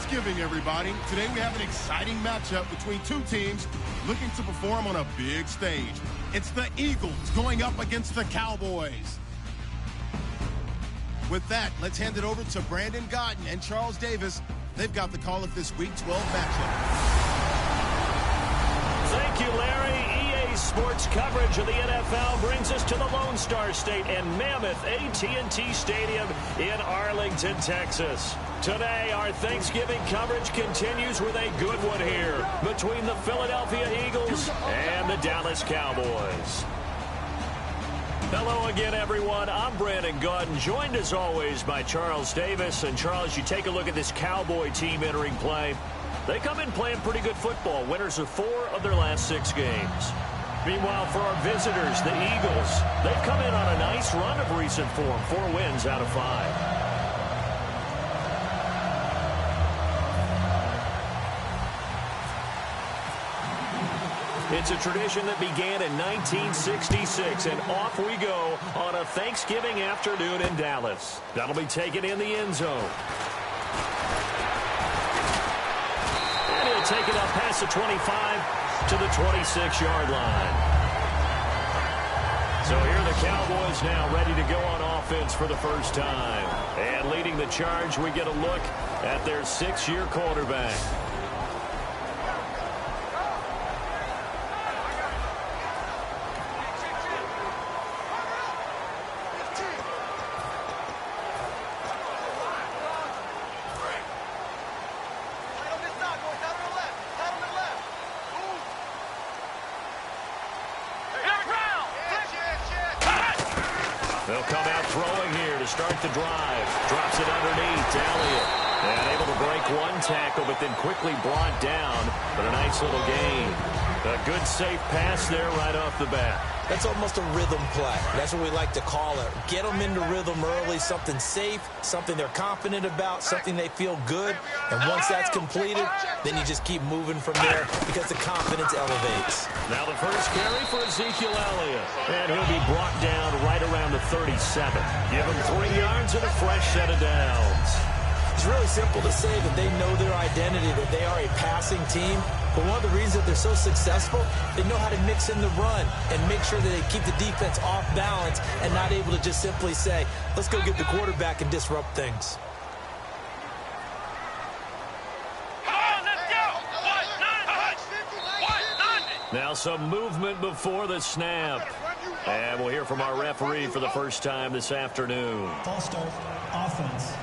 Thanksgiving, everybody. Today we have an exciting matchup between two teams looking to perform on a big stage. It's the Eagles going up against the Cowboys. With that, let's hand it over to Brandon Godden and Charles Davis. They've got the call of this Week 12 matchup. Thank you, Larry. EA Sports coverage of the NFL brings us to the Lone Star State and Mammoth AT&T Stadium in Arlington, Texas. Today, our Thanksgiving coverage continues with a good one here between the Philadelphia Eagles and the Dallas Cowboys. Hello again, everyone. I'm Brandon Godden, joined as always by Charles Davis. And Charles, you take a look at this Cowboy team entering play. They come in playing pretty good football, winners of 4 of their last 6 games. Meanwhile, for our visitors, the Eagles, they've come in on a nice run of recent form, 4 wins out of 5. It's a tradition that began in 1966, and off we go on a Thanksgiving afternoon in Dallas. That'll be taken in the end zone. And he'll take it up past the 25 to the 26-yard line. So here are the Cowboys now ready to go on offense for the first time. And leading the charge, we get a look at their 6-year quarterback. They'll come out throwing here to start the drive. Drops it underneath to Elliott. And able to break one tackle, but then quickly brought down. But a nice little gain. A good, safe pass there right off the bat. That's almost a rhythm play. That's what we like to call it. Get them into rhythm early, something safe, something they're confident about, something they feel good. And once that's completed, then you just keep moving from there because the confidence elevates. Now the first carry for Ezekiel Elliott. And he'll be brought down right around the 37. Give him 3 yards and a fresh set of downs. It's really simple to say that they know their identity, that they are a passing team. But one of the reasons that they're so successful, they know how to mix in the run and make sure that they keep the defense off balance and not able to just simply say, let's go get the quarterback and disrupt things. Now some movement before the snap. And we'll hear from our referee for the first time this afternoon. False start, offense.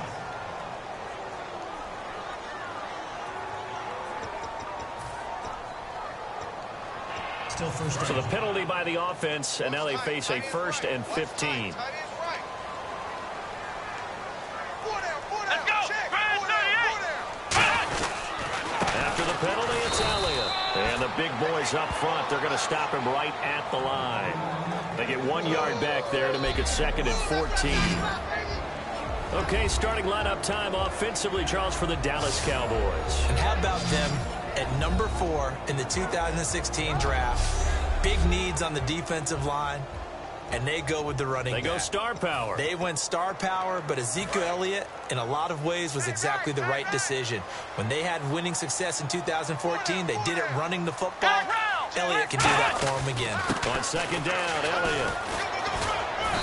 Still first down. So the penalty by the offense, and now they face a 1st and 15. After the penalty, it's Elliott. And the big boys up front, they're going to stop him right at the line. They get 1 yard back there to make it 2nd and 14. Okay, starting lineup time offensively, Charles, for the Dallas Cowboys. And how about them at number 4 in the 2016 draft? Big needs on the defensive line, and they go with the running back. They go star power. They went star power, but Ezekiel Elliott, in a lot of ways, was exactly the right decision. When they had winning success in 2014, they did it running the football. Elliott can do that for them again. On 2nd down, Elliott.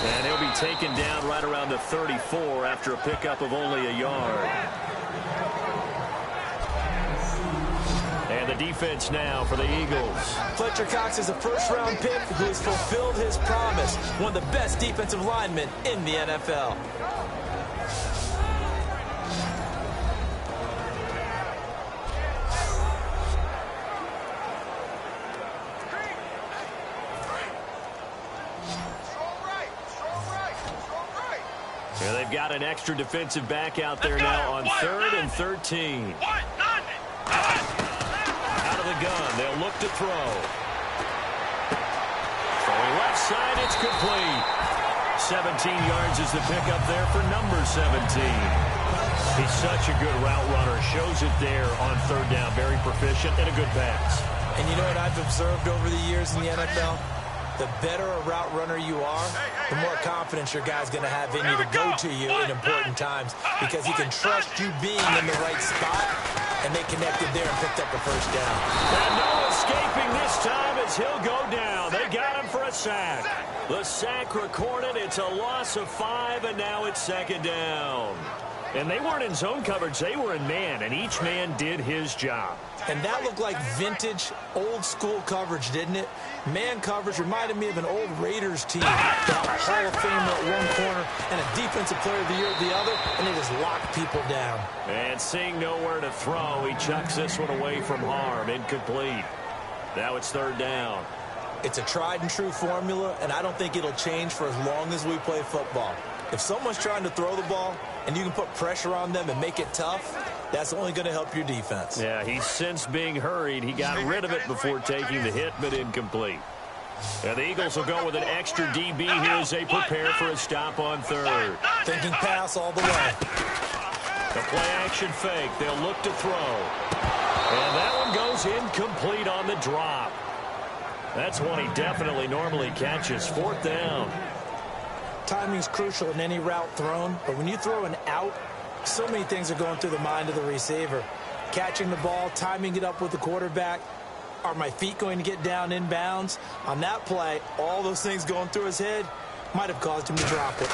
And he'll be taken down right around the 34 after a pickup of only a yard. And the defense now for the Eagles. Fletcher Cox is a first-round pick who has fulfilled his promise. One of the best defensive linemen in the NFL. Here they've got an extra defensive back out there now on 3rd and 13. Out of the gun, they'll look to throw. Throwing left side, it's complete. 17 yards is the pickup there for number 17. He's such a good route runner. Shows it there on 3rd down. Very proficient and a good pass. And you know what I've observed over the years in the NFL? The better a route runner you are, the more confidence your guy's going to have in you to go to you in important times because he can trust you being in the right spot and they connected there and picked up a first down. And no escaping this time as he'll go down. They got him for a sack. The sack recorded. It's a loss of 5, and now it's second down. And they weren't in zone coverage. They were in man, and each man did his job. And that looked like vintage, old-school coverage, didn't it? Man coverage reminded me of an old Raiders team. They have a Hall of Famer at one corner and a Defensive Player of the Year at the other, and they just lock people down. And seeing nowhere to throw, he chucks this one away from harm. Incomplete. Now it's third down. It's a tried-and-true formula, and I don't think it'll change for as long as we play football. If someone's trying to throw the ball and you can put pressure on them and make it tough, that's only going to help your defense. Yeah, he's since being hurried. He got rid of it before taking the hit, but incomplete. And the Eagles will go with an extra DB here as they prepare for a stop on third. Thinking pass all the way. The play-action fake. They'll look to throw. And that one goes incomplete on the drop. That's one he definitely normally catches. Fourth down. Timing's crucial in any route thrown, but when you throw an out, so many things are going through the mind of the receiver. Catching the ball, timing it up with the quarterback. Are my feet going to get down in bounds? On that play, all those things going through his head might have caused him to drop it.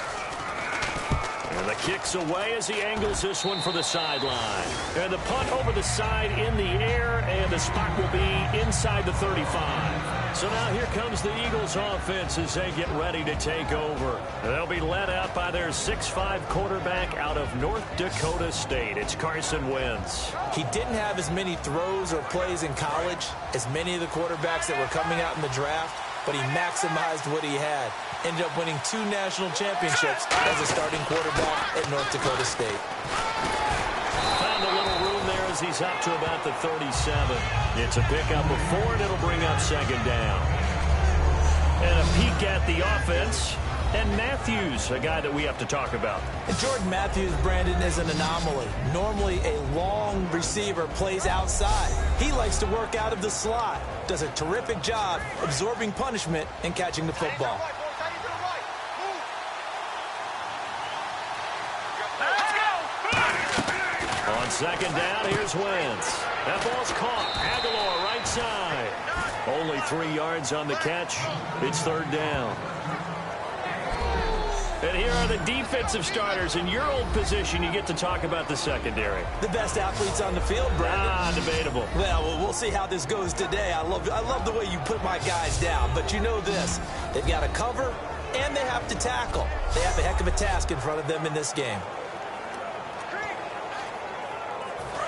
And the kick's away as he angles this one for the sideline. And the punt over the side in the air, and the spot will be inside the 35. So now here comes the Eagles offense as they get ready to take over. They'll be led out by their 6'5" quarterback out of North Dakota State. It's Carson Wentz. He didn't have as many throws or plays in college as many of the quarterbacks that were coming out in the draft, but he maximized what he had. Ended up winning 2 national championships as a starting quarterback at North Dakota State. Found a little room there as he's up to about the 37. It's a pickup of 4, and it'll bring up second down. And a peek at the offense. And Matthews, a guy that we have to talk about. And Jordan Matthews, Brandon, is an anomaly. Normally, a long receiver plays outside. He likes to work out of the slot. Does a terrific job absorbing punishment and catching the football. On second down, here's Wentz. That ball's caught. Aguilar right side. Only 3 yards on the catch. It's third down. And here are the defensive starters. In your old position, you get to talk about the secondary. The best athletes on the field, Brandon. Debatable. Well, we'll see how this goes today. I love the way you put my guys down. But you know this. They've got to cover, and they have to tackle. They have a heck of a task in front of them in this game.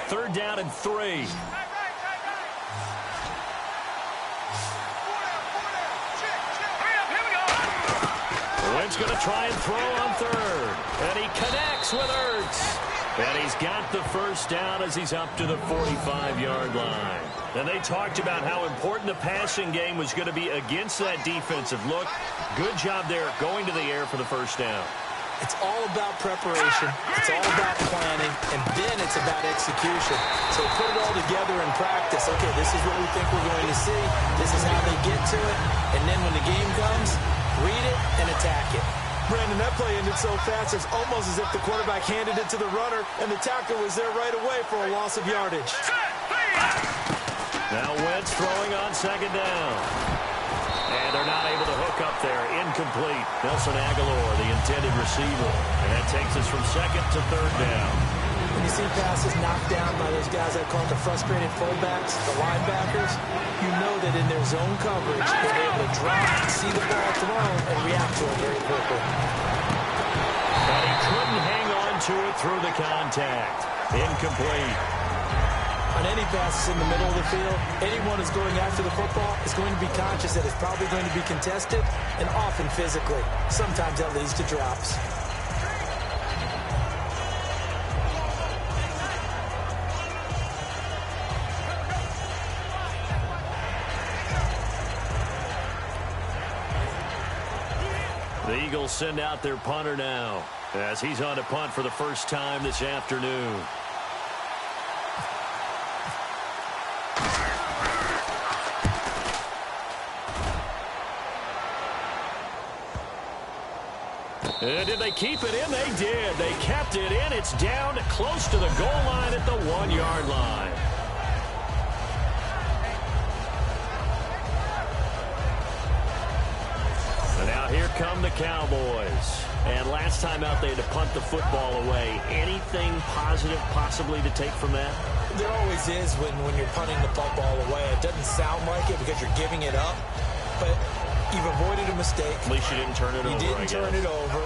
Third down and 3. Wentz going to try and throw on third. And he connects with Ertz. And he's got the first down as he's up to the 45-yard line. And they talked about how important the passing game was going to be against that defensive look. Good job there going to the air for the first down. It's all about preparation. It's all about planning. And then it's about execution. So put it all together in practice. Okay, this is what we think we're going to see. This is how they get to it. And then when the game comes, read it and attack it. Brandon, that play ended so fast, it's almost as if the quarterback handed it to the runner, and the tackler was there right away for a loss of yardage. Now Wentz throwing on second down. And they're not able to hook up there. Incomplete. Nelson Aguilar, the intended receiver. And that takes us from second to third down. When you see passes knocked down by those guys I call the frustrated fullbacks, the linebackers, you know that in their zone coverage, they're able to drop, see the ball thrown, and react to it very quickly. But he couldn't hang on to it through the contact. Incomplete. On any passes in the middle of the field, anyone who's going after the football is going to be conscious that it's probably going to be contested, and often physically. Sometimes that leads to drops. The Eagles send out their punter now as he's on to punt for the first time this afternoon. Did they keep it in? They did. They kept it in. It's down close to the goal line at the 1-yard line. And now here come the Cowboys. And last time out, they had to punt the football away. Anything positive possibly to take from that? There always is when you're punting the football away. It doesn't sound like it because you're giving it up, but you've avoided a mistake. At least you didn't turn it over. You didn't turn it over,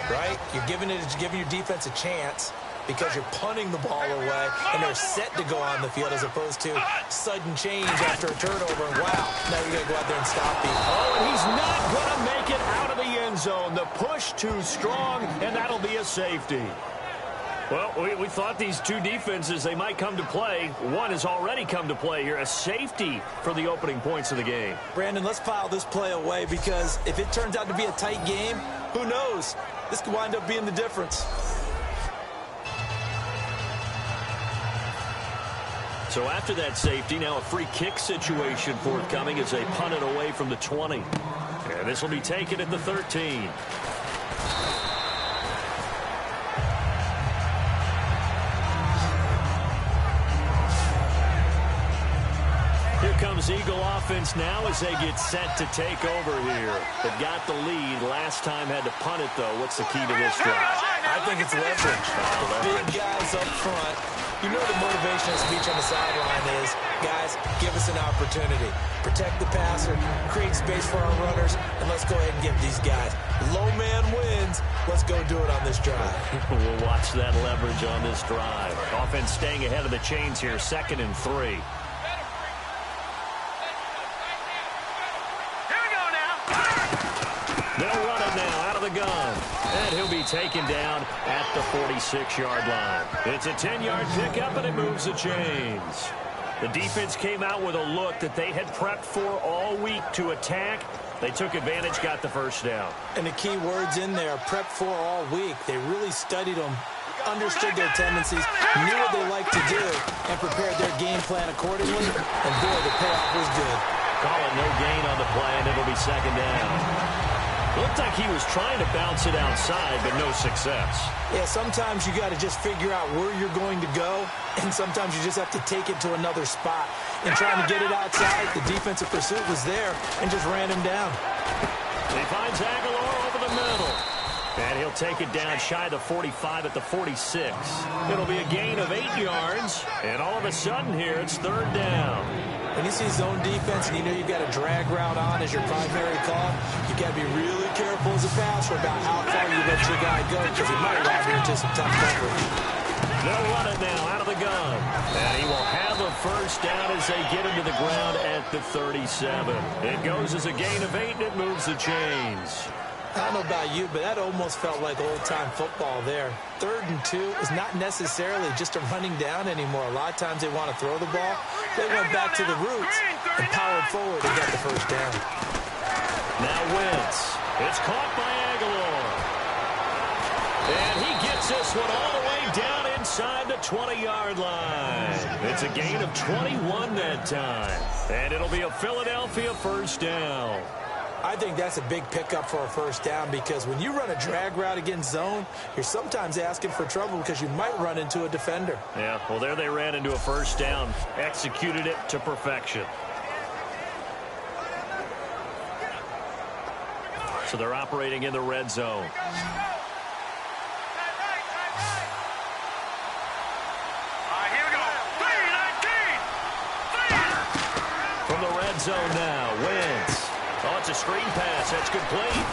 right? You're giving your defense a chance because you're punting the ball away, and they're set to go on the field as opposed to sudden change after a turnover. And wow, now you got to go out there and stop people. Oh, and he's not going to make it out of the end zone. The push too strong, and that'll be a safety. Well, we thought these two defenses, they might come to play. One has already come to play here, a safety for the opening points of the game. Brandon, let's file this play away because if it turns out to be a tight game, who knows? This could wind up being the difference. So after that safety, now a free kick situation forthcoming as they punt it away from the 20. And this will be taken at the 13. Comes Eagle offense now as they get set to take over here. They've got the lead. Last time had to punt it, though. What's the key to this drive? I think it's leverage. Big guys up front. You know the motivational speech on the sideline is, guys, give us an opportunity. Protect the passer, create space for our runners, and let's go ahead and get these guys. Low man wins. Let's go do it on this drive. We'll watch that leverage on this drive. Offense staying ahead of the chains here, 2nd and 3. They'll run it now out of the gun. And he'll be taken down at the 46-yard line. It's a 10-yard pickup, and it moves the chains. The defense came out with a look that they had prepped for all week to attack. They took advantage, got the first down. And the key words in there, prepped for all week. They really studied them, understood their tendencies, knew what they like to do, and prepared their game plan accordingly. And boy, the payoff was good. Call it no gain on the play, and it'll be 2nd down. Looked like he was trying to bounce it outside, but no success. Yeah, sometimes you got to just figure out where you're going to go, and sometimes you just have to take it to another spot. And trying to get it outside, the defensive pursuit was there and just ran him down. He finds Aguilar over the middle. And he'll take it down shy of the 45 at the 46. It'll be a gain of 8 yards, and all of a sudden here, it's 3rd down. When you see zone defense and you know you've got a drag route on as your primary call, you got to be really careful as a passer about how far you let your guy go because he might rob you into some tough coverage. They'll run it now out of the gun. And he will have a first down as they get him to the ground at the 37. It goes as a gain of 8, and it moves the chains. I don't know about you, but that almost felt like old-time football there. 3rd and 2 is not necessarily just a running down anymore. A lot of times they want to throw the ball. They went back to the roots and powered forward and got the first down. Now Wentz. It's caught by Aguilar. And he gets this one all the way down inside the 20-yard line. It's a gain of 21 that time. And it'll be a Philadelphia first down. I think that's a big pickup for a first down because when you run a drag route against zone, you're sometimes asking for trouble because you might run into a defender. Yeah, well, there they ran into a first down, executed it to perfection. So they're operating in the red zone. From the red zone now, Wentz. Oh, it's a screen pass. That's complete.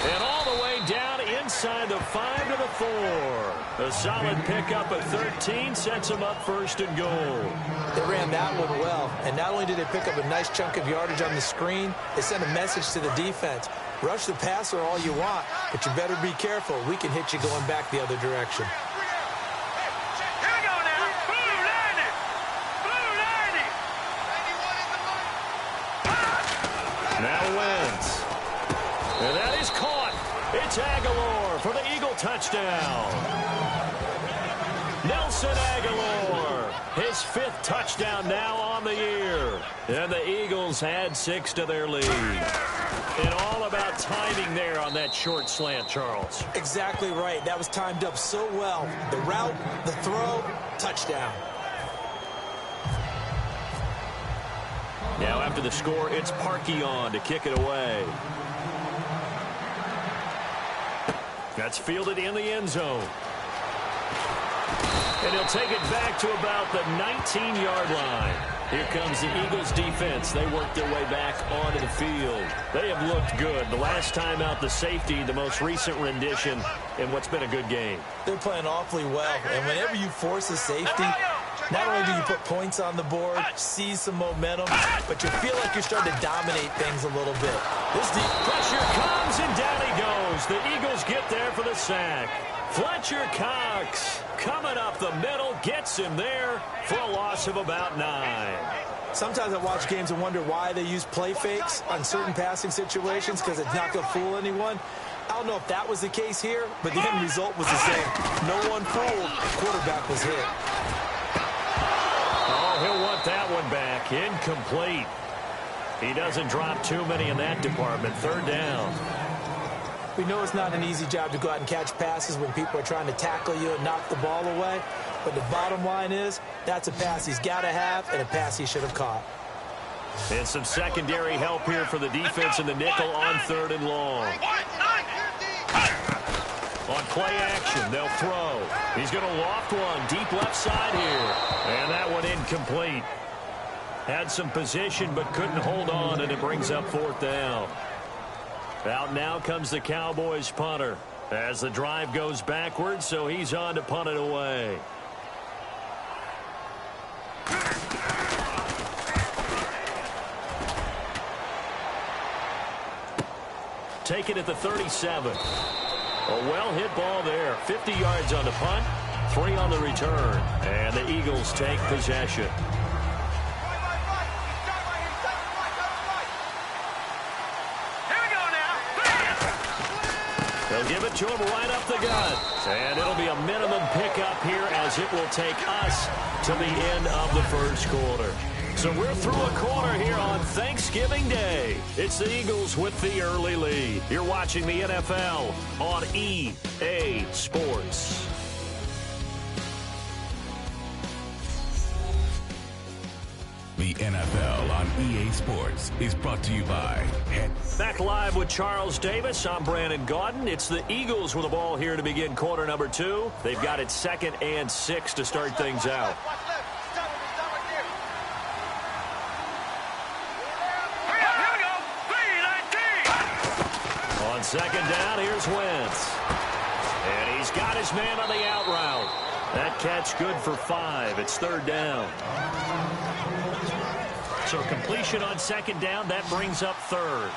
And all the way down inside the 5 to the 4. A solid pickup of 13 sets them up 1st and goal. They ran that one well. And not only did they pick up a nice chunk of yardage on the screen, they sent a message to the defense. Rush the passer all you want, but you better be careful. We can hit you going back the other direction. Now Wentz. And that is caught. It's Aguilar for the Eagle touchdown. Nelson Aguilar His 5th touchdown now on the year. And the Eagles add 6 to their lead. And all about timing there on that short slant, Charles. Exactly right. That was timed up so well. The route, the throw, touchdown. Now after the score, it's Parkey on to kick it away. That's fielded in the end zone. And he'll take it back to about the 19-yard line. Here comes the Eagles defense. They work their way back onto the field. They have looked good. The last time out, the safety, the most recent rendition in what's been a good game. They're playing awfully well. And whenever you force a safety, not only do you put points on the board, see some momentum, but you feel like you're starting to dominate things a little bit. This deep pressure comes, and down he goes. The Eagles get there for the sack. Fletcher Cox coming up the middle, gets him there for a loss of about 9. Sometimes I watch games and wonder why they use play fakes on certain passing situations, because it's not going to fool anyone. I don't know if that was the case here, but the end result was the same. No one fooled. The quarterback was hit. Oh, he'll want that one back. Incomplete. He doesn't drop too many in that department. 3rd down. We know it's not an easy job to go out and catch passes when people are trying to tackle you and knock the ball away. But the bottom line is, that's a pass he's got to have and a pass he should have caught. And some secondary help here for the defense in the nickel on 3rd and long. On play action, they'll throw. He's going to loft one deep left side here. And that one incomplete. Had some position but couldn't hold on, and it brings up 4th down. Out now comes the Cowboys punter as the drive goes backwards, so he's on to punt it away. Take it at the 37. A well-hit ball there. 50 yards on the punt, 3 on the return. And the Eagles take possession. They'll give it to him right up the gut. And it'll be a minimum pickup here as it will take us to the end of the 1st quarter. So we're through a quarter here on Thanksgiving Day. It's the Eagles with the early lead. You're watching the NFL on EA Sports. The NFL on EA Sports is brought to you by Back live with Charles Davis. I'm Brandon Gaudin. It's the Eagles with the ball here to begin quarter number 2. They've got it 2nd and 6 to start things out. On 2nd down, here's Wentz. And he's got his man on the out route. That catch good for 5. It's 3rd down. So completion on 2nd down, that brings up 3rd.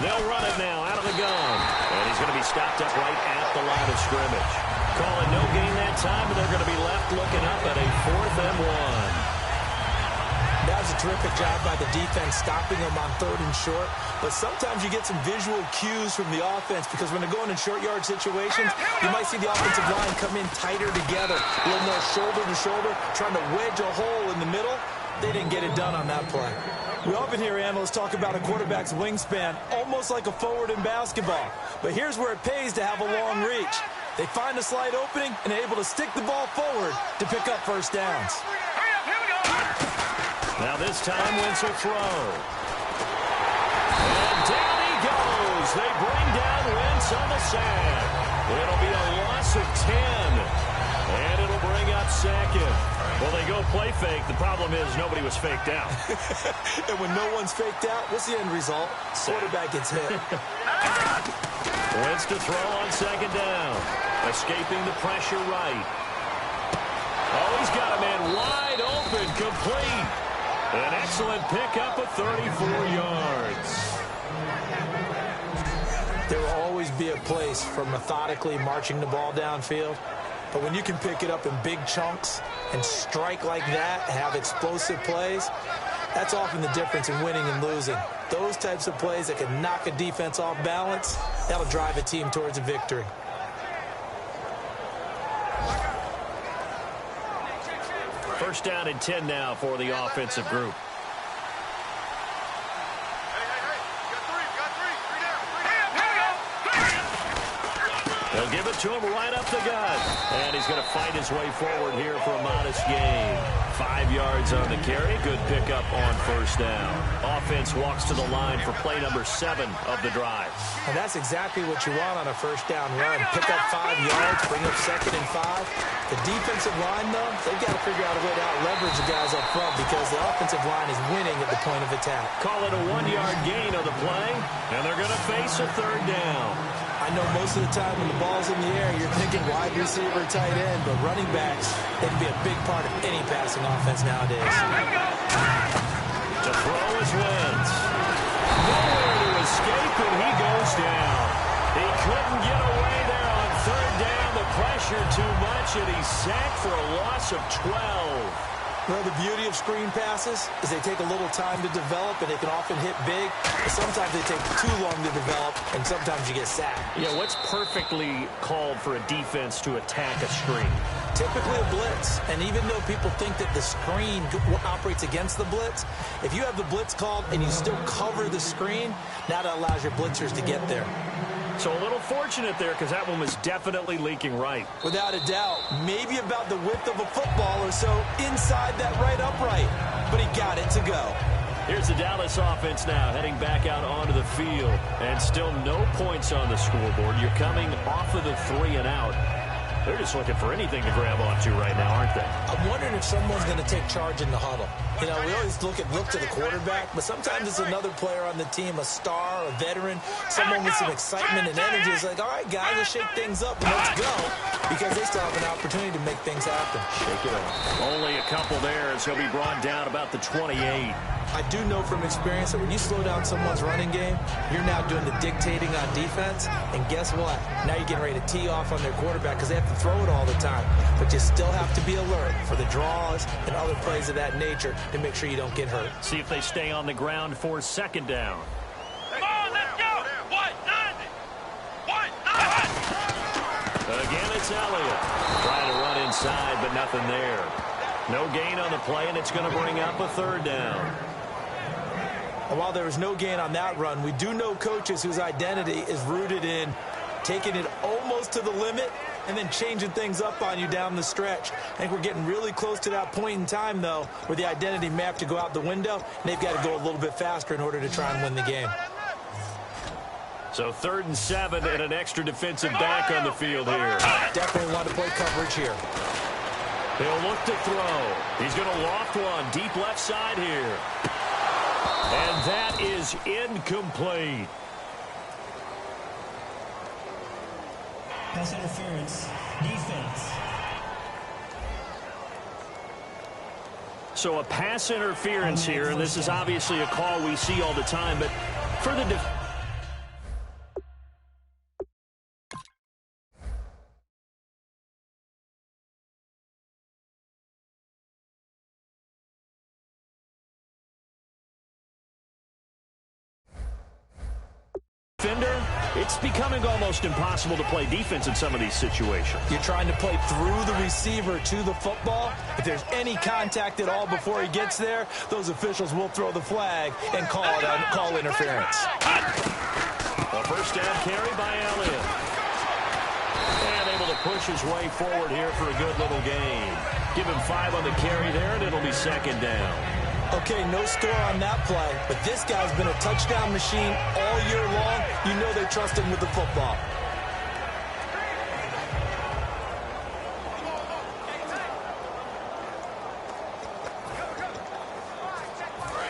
They'll run it now out of the gun. And he's going to be stopped up right at the line of scrimmage. Calling no gain that time, and they're going to be left looking up at a 4th and 1. That was a terrific job by the defense stopping them on 3rd and short. But sometimes you get some visual cues from the offense, because when they're going in short yard situations, you might see the offensive line come in tighter together, a little more shoulder to shoulder, trying to wedge a hole in the middle. They didn't get it done on that play. We often hear analysts talk about a quarterback's wingspan, almost like a forward in basketball. But here's where it pays to have a long reach. They find a slight opening and are able to stick the ball forward to pick up 1st downs. Now this time, Wentz will throw. And down he goes. They bring down Wentz on the sack. It'll be a loss of 10. And it'll bring up 2nd. Well, they go play fake. The problem is nobody was faked out. And when no one's faked out, what's the end result? Quarterback gets hit. Wentz to throw on 2nd down. Escaping the pressure right. Oh, he's got a man wide open, complete. An excellent pickup of 34 yards. There will always be a place for methodically marching the ball downfield. But when you can pick it up in big chunks and strike like that, have explosive plays, that's often the difference in winning and losing. Those types of plays that can knock a defense off balance, that'll drive a team towards a victory. First down and 10 now for the offensive group. They'll give it to him right up the gut. And he's going to fight his way forward here for a modest gain. 5 yards on the carry. Good pickup on first down. Offense walks to the line for play number 7 of the drive. And that's exactly what you want on a first down run. Pick up 5 yards, bring up 2nd and 5. The defensive line, though, they've got to figure out a way to out-leverage the guys up front because the offensive line is winning at the point of attack. Call it a 1-yard gain on the play, and they're going to face a third down. I know most of the time when the ball's in the air, you're thinking wide receiver, tight end, but running backs, they can be a big part of any passing offense nowadays. To throw is Wentz. Nowhere to escape, and he goes down. He couldn't get away there on third down. The pressure too much, and he's sacked for a loss of 12. Well, the beauty of screen passes is they take a little time to develop, and they can often hit big. But sometimes they take too long to develop, and sometimes you get sacked. Yeah, what's perfectly called for a defense to attack a screen? Typically a blitz. And even though people think that the screen operates against the blitz, if you have the blitz called and you still cover the screen, now that allows your blitzers to get there. So a little fortunate there because that one was definitely leaking right. Without a doubt. Maybe about the width of a football or so inside that right upright. But he got it to go. Here's the Dallas offense now heading back out onto the field. And still no points on the scoreboard. You're coming off of the 3 and out. They're just looking for anything to grab onto right now, aren't they? I'm wondering if someone's going to take charge in the huddle. You know, we always look to the quarterback, but sometimes it's another player on the team, a star, a veteran, someone with some excitement and energy. It's like, all right, guys, let's shake things up and let's go, because they still have an opportunity to make things happen. Shake it up. Only a couple there. It's going to be brought down about the 28. I do know from experience that when you slow down someone's running game, you're now doing the dictating on defense, and guess what? Now you're getting ready to tee off on their quarterback because they have to throw it all the time. But you still have to be alert for the draws and other plays of that nature to make sure you don't get hurt. See if they stay on the ground for second down. Come on, let's go! What? Again, it's Elliott. Trying to run inside, but nothing there. No gain on the play, and it's going to bring up a third down. And while there was no gain on that run, we do know coaches whose identity is rooted in taking it almost to the limit and then changing things up on you down the stretch. I think we're getting really close to that point in time, though, where the identity may have to go out the window, and they've got to go a little bit faster in order to try and win the game. So 3rd and 7 and an extra defensive back on the field here. Definitely want to play coverage here. He'll look to throw. He's going to loft one deep left side here. And that is incomplete. Pass interference. Defense. So a pass interference here, and this is obviously a call we see all the time, but for the defender, it's becoming almost impossible to play defense in some of these situations. You're trying to play through the receiver to the football. If there's any contact at all before he gets there, those officials will throw the flag and call interference. A first down carry by Elliott. And able to push his way forward here for a good little gain. Give him 5 on the carry there, and it'll be second down. Okay, no score on that play, but this guy's been a touchdown machine all year long. You know they trust him with the football.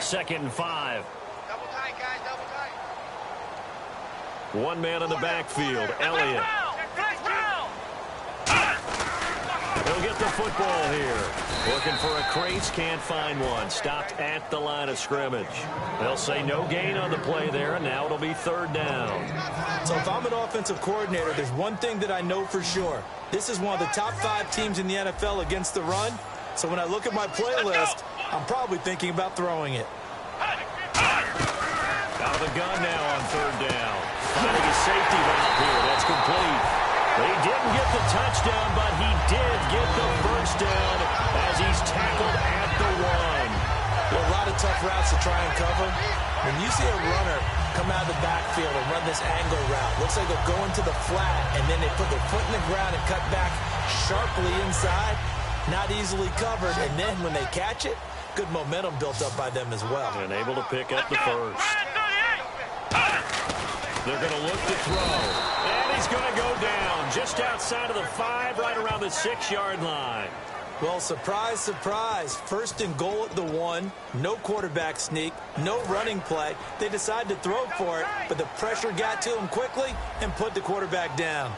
Second and 5. Double tight, guys, double tight. One man in the backfield, Elliott. He'll get the football here. Looking for a crease, can't find one. Stopped at the line of scrimmage. They'll say no gain on the play there, and now it'll be third down. So if I'm an offensive coordinator, there's one thing that I know for sure. This is one of the top 5 teams in the NFL against the run. So when I look at my playlist, I'm probably thinking about throwing it. Out of the gun now on third down. Finding a safety valve here. That's complete. But he didn't get the touchdown, but he did get the first down as he's tackled at the 1. A lot of tough routes to try and cover. When you see a runner come out of the backfield and run this angle route, looks like they'll go into the flat, and then they put their foot in the ground and cut back sharply inside. Not easily covered, and then when they catch it, good momentum built up by them as well. And able to pick up the first. They're going to look to throw. And he's going to go down just outside of the 5, right around the 6-yard line. Well, surprise, surprise. First and goal at the 1. No quarterback sneak. No running play. They decide to throw for it, but the pressure got to him quickly and put the quarterback down.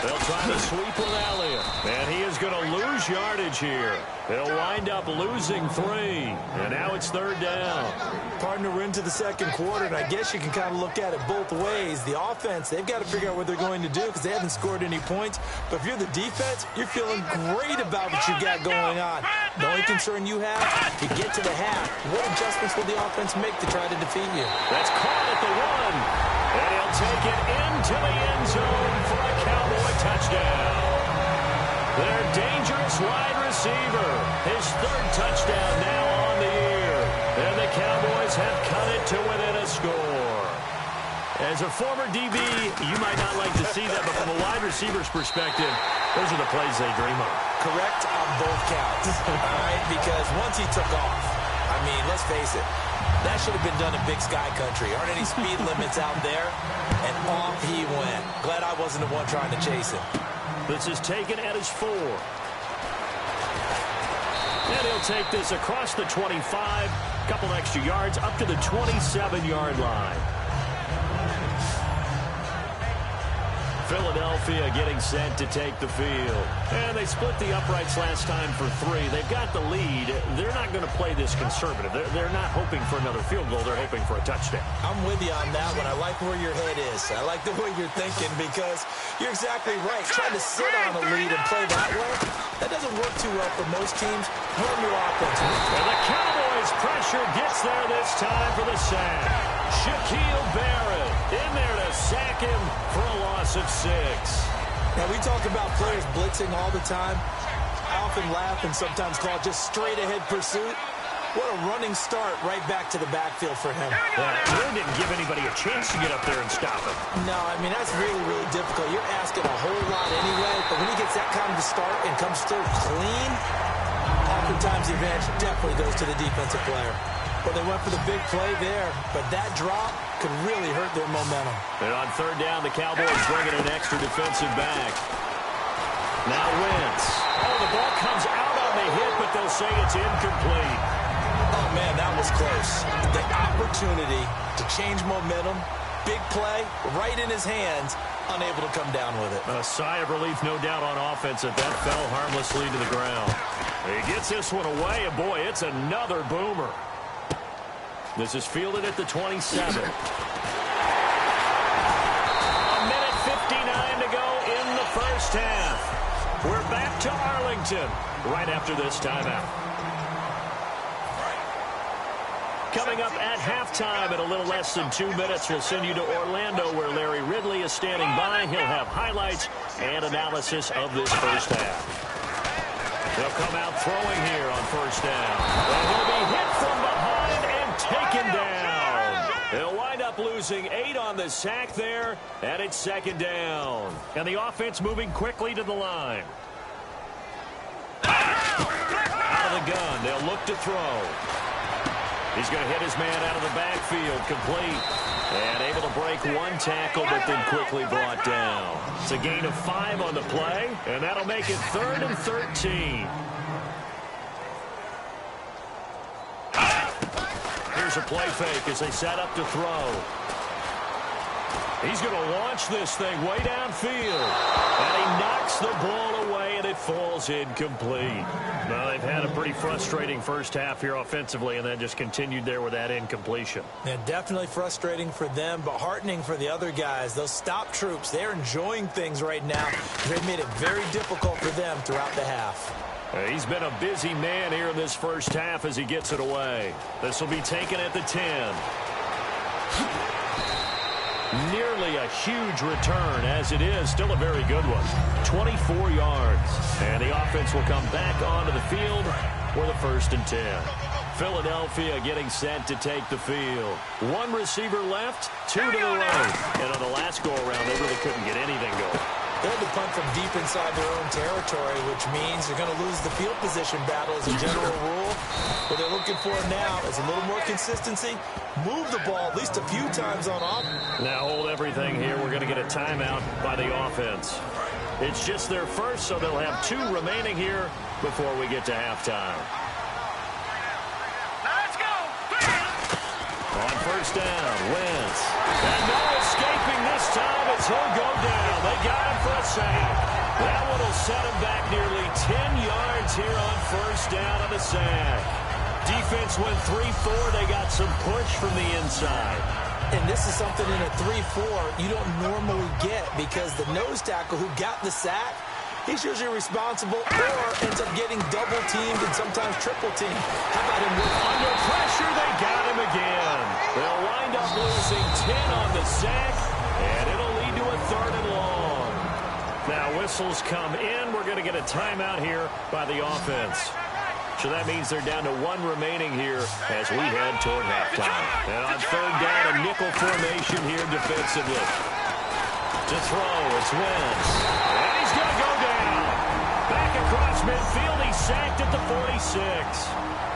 They'll try to sweep with Elliott. And he is going to lose yardage here. They'll wind up losing 3. And now it's 3rd down. Partner, we're into the second quarter, and I guess you can kind of look at it both ways. The offense, they've got to figure out what they're going to do because they haven't scored any points. But if you're the defense, you're feeling great about what you got going on. The only concern you have, to get to the half, what adjustments will the offense make to try to defeat you? That's caught at the 1. And he'll take it into the end zone for a Cowboy touchdown. Their dangerous wide receiver. His 3rd touchdown now on the year. And the Cowboys have cut it to within a score. As a former DB, you might not like to see that, but from a wide receiver's perspective, those are the plays they dream of. Correct on both counts, all right? Because once he took off, I mean, let's face it, that should have been done in Big Sky Country. Aren't any speed limits out there? And off he went. Glad I wasn't the one trying to chase him. This is taken at his 4. And he'll take this across the 25, couple extra yards, up to the 27-yard line. Philadelphia getting set to take the field. And they split the uprights last time for 3. They've got the lead. They're not going to play this conservative. They're not hoping for another field goal. They're hoping for a touchdown. I'm with you on that one. I like where your head is. I like the way you're thinking because you're exactly right. Trying to sit on a lead and play that way, that doesn't work too well for most teams. Run your offense. And the Cowboys' pressure gets there this time for the sack. Shaquille Barrett in there to sack him for a loss of 6. Now, we talk about players blitzing all the time. I often laugh and sometimes call it just straight-ahead pursuit. What a running start right back to the backfield for him. He didn't give anybody a chance to get up there and stop him. No, I mean, that's really, really difficult. You're asking a whole lot anyway, but when he gets that kind of start and comes through clean, oftentimes the advantage definitely goes to the defensive player. Well, they went for the big play there, but that drop could really hurt their momentum. And on 3rd down, the Cowboys bringing an extra defensive back. Now Wentz. Oh, the ball comes out on the hit, but they'll say it's incomplete. Oh, man, that was close. The opportunity to change momentum, big play, right in his hands, unable to come down with it. A sigh of relief, no doubt, on offense that fell harmlessly to the ground. He gets this one away, and boy, it's another boomer. This is fielded at the 27. A minute 59 to go in the first half. We're back to Arlington right after this timeout. Coming up at halftime in a little less than 2 minutes, we'll send you to Orlando where Larry Ridley is standing by. He'll have highlights and analysis of this first half. They'll come out throwing here on first down. And he'll be hit from behind and taken down. They'll wind up losing 8 on the sack there, and it's 2nd down. And the offense moving quickly to the line. Out of the gun, they'll look to throw. He's going to hit his man out of the backfield, complete. And able to break 1 tackle, but then quickly brought down. It's a gain of 5 on the play, and that'll make it 3rd and 13. Here's a play fake as they set up to throw. He's going to launch this thing way downfield. And he knocks the ball away, and it falls incomplete. Well, they've had a pretty frustrating first half here offensively, and then just continued there with that incompletion. Yeah, definitely frustrating for them, but heartening for the other guys. Those stop troops, they're enjoying things right now. They've made it very difficult for them throughout the half. He's been a busy man here in this first half as he gets it away. This will be taken at the 10. Nearly a huge return. As it is, still a very good one. 24 yards. And the offense will come back onto the field for the 1st and 10. Philadelphia getting set to take the field. One receiver left, two to the right. And on the last go-around, they really couldn't get anything going. They had to punt from deep inside their own territory, which means they're going to lose the field position battle as a general rule. What they're looking for now is a little more consistency. Move the ball at least a few times on offense. Now hold everything here. We're going to get a timeout by the offense. It's just their first, so they'll have 2 remaining here before we get to halftime. Let's go. On 1st down, Wentz. And no escaping this time as he'll go down. They got him for a sack. That one will set him back nearly 10 yards here on 1st down on the sack. Defense went 3-4. They got some push from the inside. And this is something in a 3-4 you don't normally get because the nose tackle who got the sack, he's usually responsible or ends up getting double-teamed and sometimes triple-teamed. How about him with Under pressure, they got him again. They'll wind up losing 10 on the sack, and it'll lead to a 3rd and long. Now whistles come in. We're going to get a timeout here by the offense. So that means they're down to 1 remaining here as we head toward halftime. And on 3rd down, a nickel formation here defensively. To throw, it's Wentz. And he's going to go down. Back across midfield, he's sacked at the 46.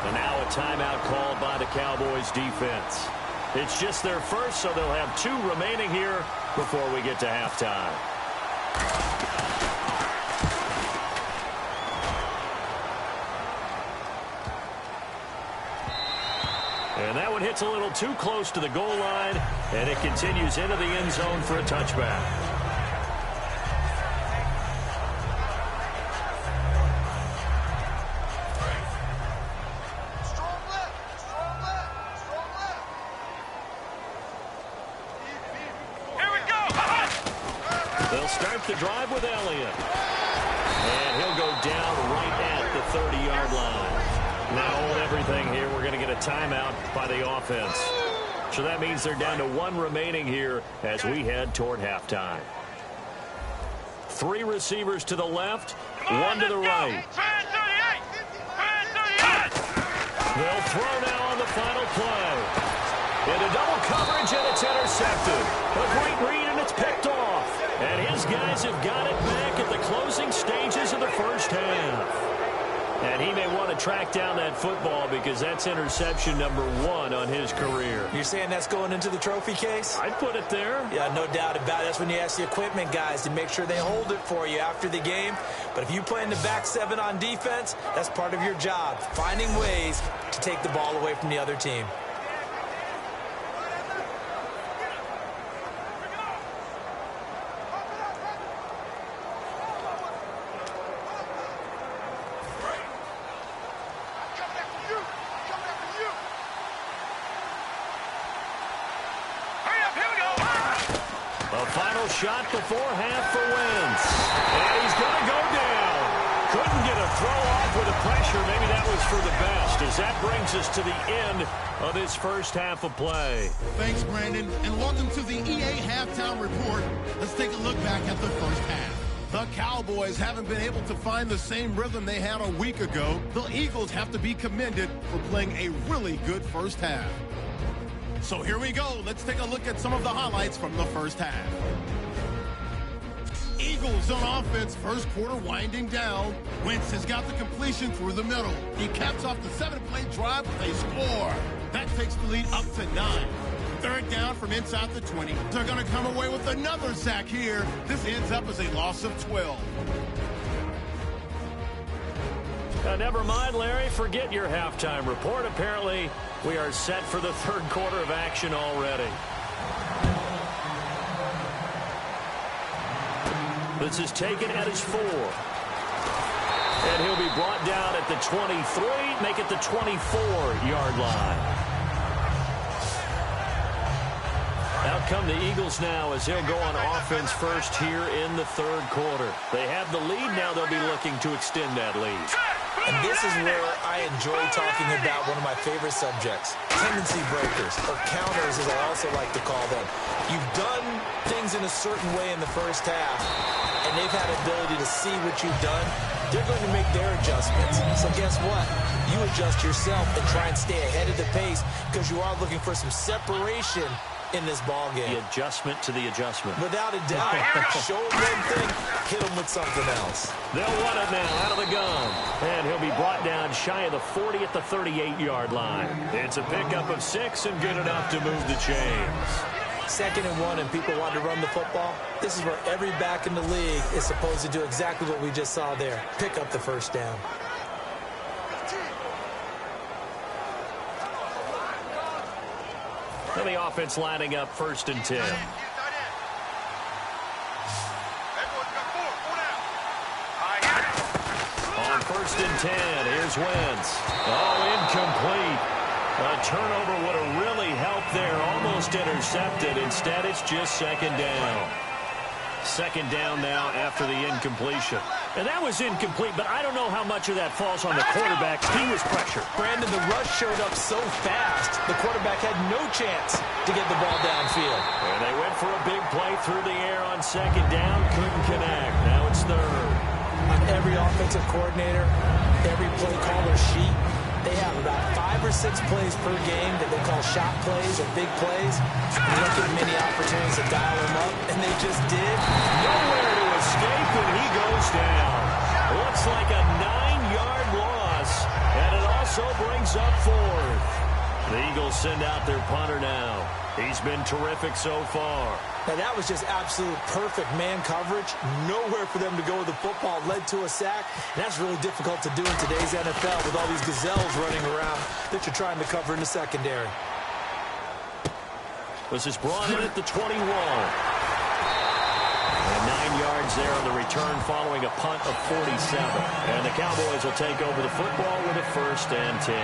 And now a timeout called by the Cowboys defense. It's just their first, so they'll have 2 remaining here before we get to halftime. And that one hits a little too close to the goal line, and it continues into the end zone for a touchback. Strong left. Strong left. Strong left. Here we go. They'll start the drive with Elliott. And he'll go down right at the 30-yard line. Now hold everything here. We're going to get a timeout by the offense. So that means they're down to 1 remaining here as we head toward halftime. 3 receivers to the left, 1 to the right. They'll throw now on the final play. Into double coverage, and it's intercepted. A great read, and it's picked off. And his guys have got it back at the closing stages of the 1st half. And he may want to track down that football because that's interception number 1 on his career. You're saying that's going into the trophy case? I'd put it there. Yeah, no doubt about it. That's when you ask the equipment guys to make sure they hold it for you after the game. But if you play in the back 7 on defense, that's part of your job, finding ways to take the ball away from the other team. Shot before half for Wentz. And he's going to go down. Couldn't get a throw off with the pressure. Maybe that was for the best, as that brings us to the end of this 1st half of play. Thanks, Brandon, and welcome to the EA Halftime Report. Let's take a look back at the 1st half. The Cowboys haven't been able to find the same rhythm they had a week ago. The Eagles have to be commended for playing a really good 1st half. So here we go. Let's take a look at some of the highlights from the 1st half. Eagles on offense, 1st quarter winding down. Wentz has got the completion through the middle. He caps off the 7-play drive with a score. That takes the lead up to 9. 3rd down from inside the 20. They're going to come away with another sack here. This ends up as a loss of 12. Never mind, Larry. Forget your halftime report. Apparently, we are set for the 3rd quarter of action already. This is taken at his 4. And he'll be brought down at the 23, make it the 24-yard line. Out come the Eagles now as he'll go on offense first here in the 3rd quarter. They have the lead. Now they'll be looking to extend that lead. And this is where I enjoy talking about one of my favorite subjects, tendency breakers, or counters as I also like to call them. You've done things in a certain way in the first half, and they've had ability to see what you've done. They're going to make their adjustments. So guess what? You adjust yourself and try and stay ahead of the pace because you are looking for some separation in this ball game. The adjustment to the adjustment. Without a doubt. Show them one thing, hit them with something else. They'll run it now out of the gun. And he'll be brought down shy of the 40 at the 38-yard line. It's a pickup of 6 and good enough to move the chains. 2nd and 1 and people want to run the football. This is where every back in the league is supposed to do exactly what we just saw there. Pick up the first down. And the offense lining up 1st and 10. On 1st and 10, here's Wentz. Oh, incomplete. A turnover would have really helped there. Almost intercepted. Instead, it's just 2nd down. 2nd down now after the incompletion. And that was incomplete, but I don't know how much of that falls on the quarterback. He was pressured. Brandon, the rush showed up so fast, the quarterback had no chance to get the ball downfield. And they went for a big play through the air on 2nd down. Couldn't connect. Now it's 3rd. On every offensive coordinator, every play caller sheet, they have about 5 or 6 plays per game that they call shot plays or big plays. You don't get many opportunities to dial them up, and they just did. Nowhere to escape, and he goes down. Looks like a 9-yard loss, and it also brings up 4th. The Eagles send out their punter now. He's been terrific so far. Now, that was just absolute perfect man coverage. Nowhere for them to go with the football. Led to a sack. And that's really difficult to do in today's NFL with all these gazelles running around that you're trying to cover in the secondary. This is brought in at the 21. And 9 yards there on the return following a punt of 47. And the Cowboys will take over the football with a 1st and 10.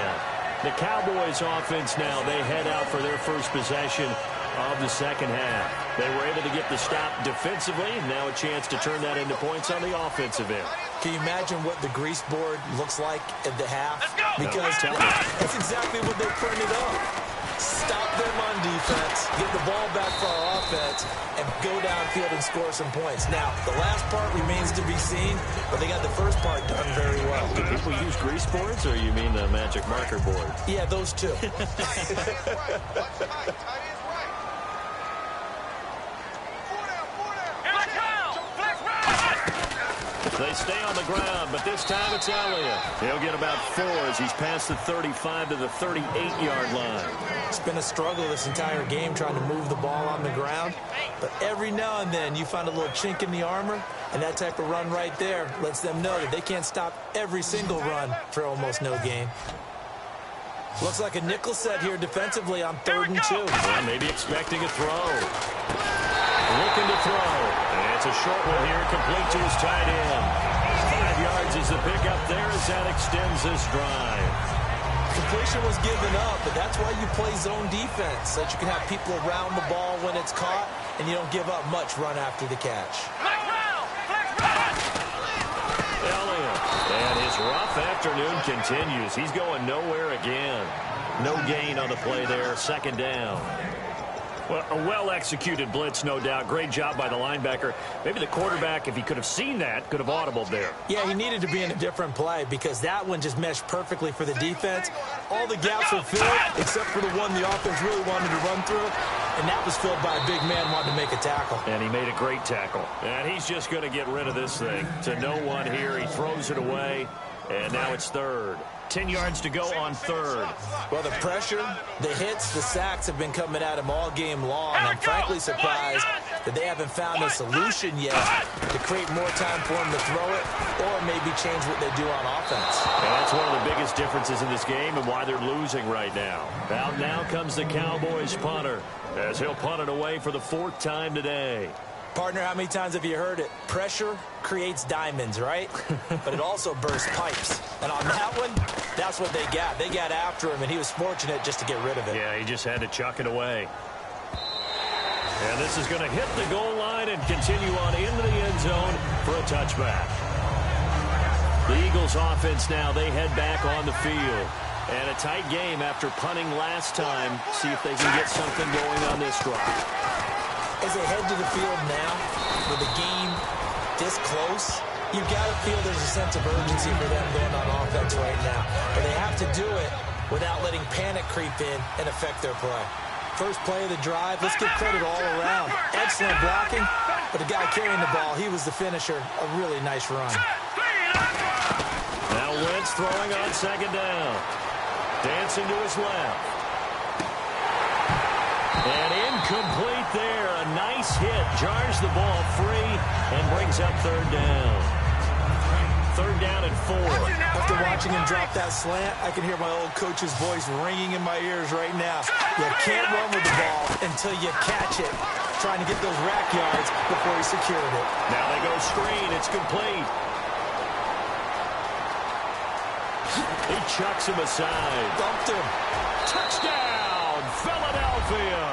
The Cowboys offense now, they head out for their first possession of the 2nd half. They were able to get the stop defensively, and now a chance to turn that into points on the offensive end. Can you imagine what the grease board looks like at the half? Because No, that's exactly what they printed up. Stop them on defense, get the ball back for our offense, and go downfield and score some points. Now, the last part remains to be seen, but they got the first part done very well. Do people use grease boards, or you mean the magic marker board? Yeah, those two. They stay on the ground, but this time it's Elliott. He'll get about 4 as he's past the 35 to the 38-yard line. It's been a struggle this entire game trying to move the ball on the ground. But every now and then you find a little chink in the armor, and that type of run right there lets them know that they can't stop every single run for almost no gain. Looks like a nickel set here defensively on 3rd and 2. Well, maybe expecting a throw. Looking to throw. And it's a short one here, complete to his tight end. 5 yards is the pickup there as that extends this drive. Completion was given up, but that's why you play zone defense, so that you can have people around the ball when it's caught, and you don't give up much run after the catch. Elliott. And his rough afternoon continues. He's going nowhere again. No gain on the play there, 2nd down. Well, a well-executed blitz, no doubt. Great job by the linebacker. Maybe the quarterback, if he could have seen that, could have audibled there. Yeah, he needed to be in a different play because that one just meshed perfectly for the defense. All the gaps were filled except for the one the offense really wanted to run through, and that was filled by a big man wanting to make a tackle. And he made a great tackle. And he's just going to get rid of this thing. To no one here, he throws it away, and now it's 3rd. 10 yards to go on 3rd. Well, the pressure, the hits, the sacks have been coming at him all game long. I'm frankly surprised that they haven't found a solution yet to create more time for him to throw it or maybe change what they do on offense. And that's one of the biggest differences in this game and why they're losing right now. Out now comes the Cowboys punter as he'll punt it away for the 4th time today. Partner, how many times have you heard it? Pressure creates diamonds, right? But it also bursts pipes. And on that one, that's what they got. They got after him, and he was fortunate just to get rid of it. Yeah, he just had to chuck it away. And this is going to hit the goal line and continue on into the end zone for a touchback. The Eagles offense now, they head back on the field. And a tight game after punting last time. See if they can get something going on this drive. As they head to the field now, with the game this close, you've got to feel there's a sense of urgency for them going on offense right now. But they have to do it without letting panic creep in and affect their play. First play of the drive, let's give credit all around. Excellent blocking, but the guy carrying the ball, he was the finisher. A really nice run. Now Wentz throwing on second down. Dancing to his left. And incomplete there. A nice hit. Jars the ball free and brings up third down. Third down and 4. After watching him drop that slant, I can hear my old coach's voice ringing in my ears right now. You can't run with the ball until you catch it. Trying to get those rack yards before he secured it. Now they go screen. It's complete. He chucks him aside. Bumped him. Touchdown, Philadelphia.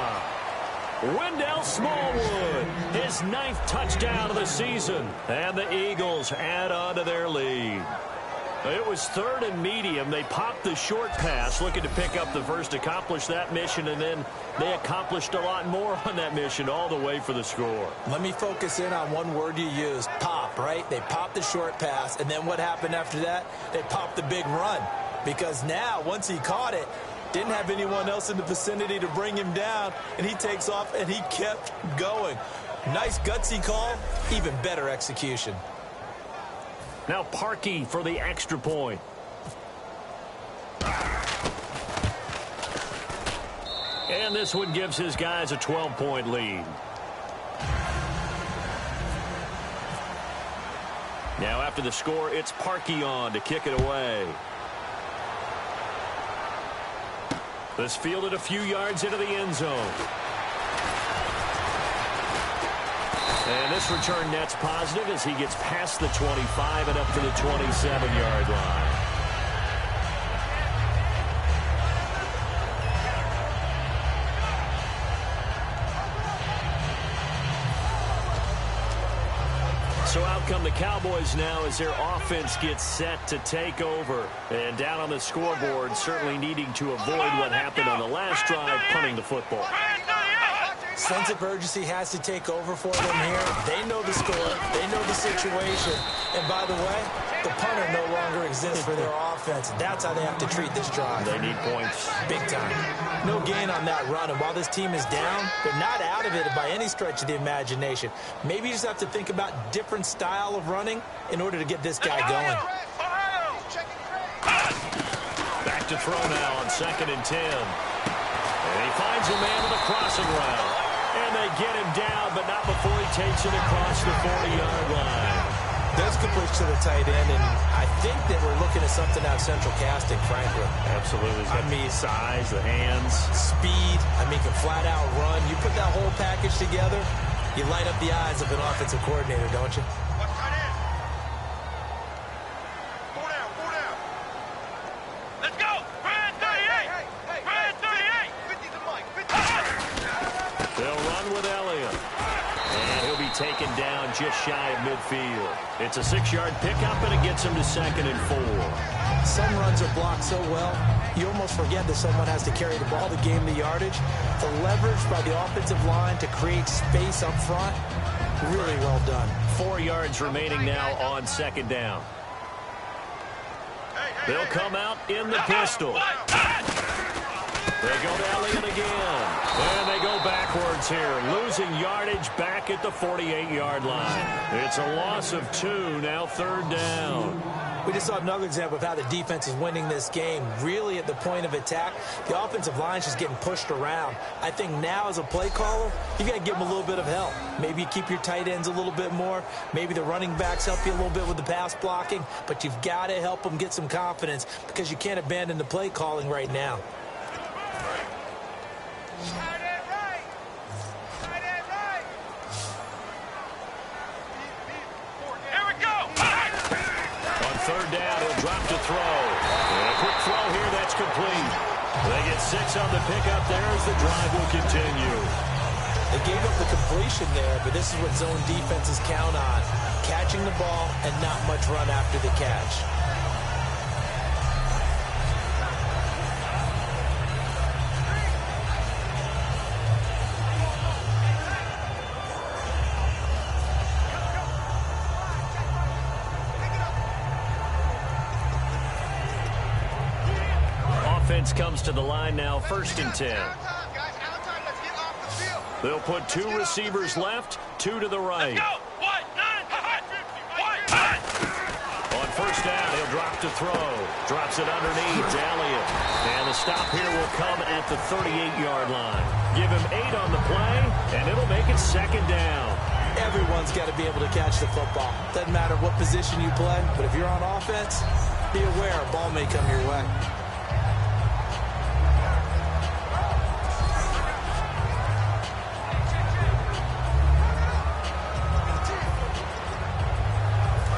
Wendell Smallwood, his 9th touchdown of the season. And the Eagles add on to their lead. It was 3rd and medium. They popped the short pass, looking to pick up the first, accomplish that mission, and then they accomplished a lot more on that mission all the way for the score. Let me focus in on one word you used, pop, right? They popped the short pass, and then what happened after that? They popped the big run. Because now, once he caught it, didn't have anyone else in the vicinity to bring him down, and he takes off, and he kept going. Nice gutsy call, even better execution. Now Parkey for the extra point. And this one gives his guys a 12-point lead. Now after the score, it's Parkey on to kick it away. This fielded a few yards into the end zone. And this return net's positive as he gets past the 25 and up to the 27-yard line. So out come the Cowboys now as their offense gets set to take over. And down on the scoreboard, certainly needing to avoid what happened on the last drive, punting the football. Sense of urgency has to take over for them here. They know the score. They know the situation. And by the way, the punter no longer exists for their offense. That's how they have to treat this drive. They need points. Big time. No gain on that run. And while this team is down, they're not out of it by any stretch of the imagination. Maybe you just have to think about different style of running in order to get this guy going. Back to throw now on 2nd and 10. And he finds a man with a crossing route. And they get him down, but not before he takes it across the 40-yard line. There's a good push to the tight end, and I think that we're looking at something out of central casting, frankly. Absolutely. I mean, size, the hands. Speed. I mean, can flat-out run. You put that whole package together, you light up the eyes of an offensive coordinator, don't you? Let's go! Brand 38! Brand 38! 50 to Mike. 50 to Mike. They'll run with Elliott. And he'll be taken down just shy of midfield. It's a 6-yard pickup, and it gets him to 2nd and 4. Some runs are blocked so well, you almost forget that someone has to carry the ball to gain the yardage. The leverage by the offensive line to create space up front, really well done. 4 yards remaining now on 2nd down. They'll come out in the pistol. They go to Elliott again. And they go backwards here. Losing yardage back at the 48-yard line. It's a loss of 2, now 3rd down. We just saw another example of how the defense is winning this game. Really at the point of attack, the offensive line's just getting pushed around. I think now as a play caller, you got to give them a little bit of help. Maybe you keep your tight ends a little bit more. Maybe the running backs help you a little bit with the pass blocking. But you've got to help them get some confidence because you can't abandon the play calling right now. Third down, he'll drop to throw. And a quick throw here, that's complete. They get 6 on the pickup there as the drive will continue. They They gave up the completion there, but this is what zone defenses count on. Catching the ball and not much run after the catch. Offense comes to the line now, 1st and 10. They'll put 2 receivers left, 2 to the right. On 1st down, he'll drop to throw. Drops it underneath to Elliott. And the stop here will come at the 38-yard line. Give him 8 on the play, and it'll make it 2nd down. Everyone's got to be able to catch the football. Doesn't matter what position you play, but if you're on offense, be aware a ball may come your way.